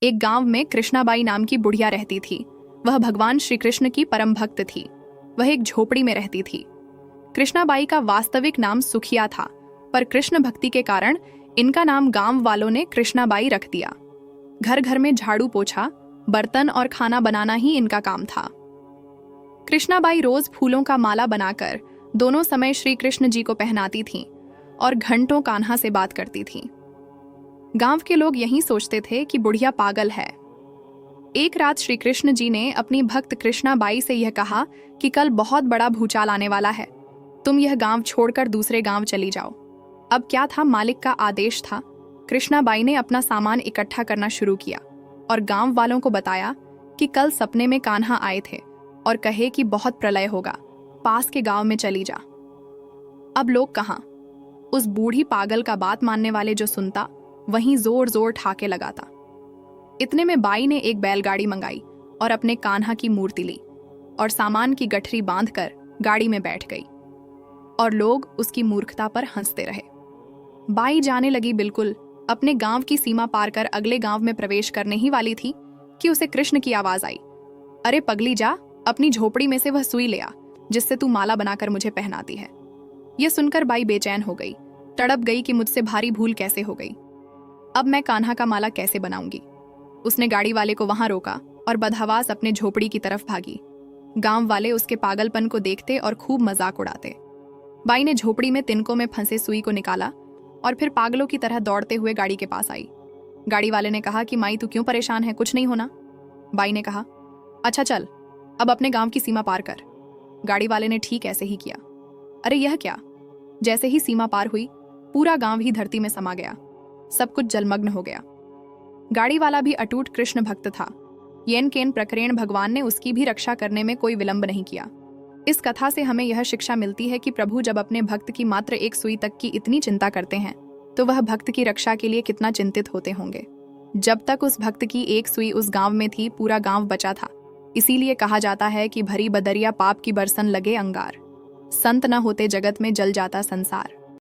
एक गांव में कृष्णाबाई नाम की बुढ़िया रहती थी। वह भगवान श्री कृष्ण की परम भक्त थी। वह एक झोपड़ी में रहती थी। कृष्णाबाई का वास्तविक नाम सुखिया था, पर कृष्ण भक्ति के कारण इनका नाम गांव वालों ने कृष्णाबाई रख दिया। घर घर में झाड़ू पोछा, बर्तन और खाना बनाना ही इनका काम था। कृष्णाबाई रोज फूलों का माला बनाकर दोनों समय श्री कृष्ण जी को पहनाती थीं और घंटों कान्हा से बात करती थीं। गांव के लोग यही सोचते थे कि बुढ़िया पागल है। एक रात श्री कृष्ण जी ने अपनी भक्त कृष्णाबाई से यह कहा कि कल बहुत बड़ा भूचाल आने वाला है, तुम यह गांव छोड़कर दूसरे गांव चली जाओ। अब क्या था, मालिक का आदेश था। कृष्णाबाई ने अपना सामान इकट्ठा करना शुरू किया और गांव वालों को बताया कि कल सपने में कान्हा आए थे और कहे कि बहुत प्रलय होगा, पास के गांव में चली जा। अब लोग कहाँ, उस बूढ़ी पागल का बात मानने वाले जो सुनता वहीं जोर जोर ठाके लगाता। इतने में बाई ने एक बैलगाड़ी मंगाई और अपने कान्हा की मूर्ति ली और सामान की गठरी बांधकर गाड़ी में बैठ गई और लोग उसकी मूर्खता पर हंसते रहे। बाई जाने लगी बिल्कुल अपने गांव की सीमा पार कर अगले गांव में प्रवेश करने ही वाली थी कि उसे कृष्ण की आवाज आई, अरे पगली जा, अपनी झोपड़ी में से वह सुई ले आ जिससे तू माला बनाकर मुझे पहनाती है। यह सुनकर बाई बेचैन हो गई, तड़प गई कि मुझसे भारी भूल कैसे हो गई। अब मैं कान्हा का माला कैसे बनाऊंगी। उसने गाड़ी वाले को वहां रोका और बदहवास अपने झोपड़ी की तरफ भागी। गांव वाले उसके पागलपन को देखते और खूब मजाक उड़ाते। बाई ने झोपड़ी में तिनकों में फंसे सुई को निकाला और फिर पागलों की तरह दौड़ते हुए गाड़ी के पास आई। गाड़ी वाले ने कहा कि माई तू क्यों परेशान है, कुछ नहीं होना। बाई ने कहा, अच्छा चल अब अपने गांव की सीमा पार कर। गाड़ी वाले ने ठीक ऐसे ही किया। अरे यह क्या, जैसे ही सीमा पार हुई पूरा गांव ही धरती में समा गया, सब कुछ जलमग्न हो गया। गाड़ी वाला भी अटूट कृष्ण भक्त था। येन केन प्रकरण भगवान ने उसकी भी रक्षा करने में कोई विलंब नहीं किया। इस कथा से हमें यह शिक्षा मिलती है कि प्रभु जब अपने भक्त की मात्र एक सुई तक की इतनी चिंता करते हैं तो वह भक्त की रक्षा के लिए कितना चिंतित होते होंगे। जब तक उस भक्त की एक सुई उस गांव में थी पूरा गांव बचा था। इसीलिए कहा जाता है कि भरी बदरिया पाप की बरसन लगे अंगार, संत न होते जगत में जल जाता संसार।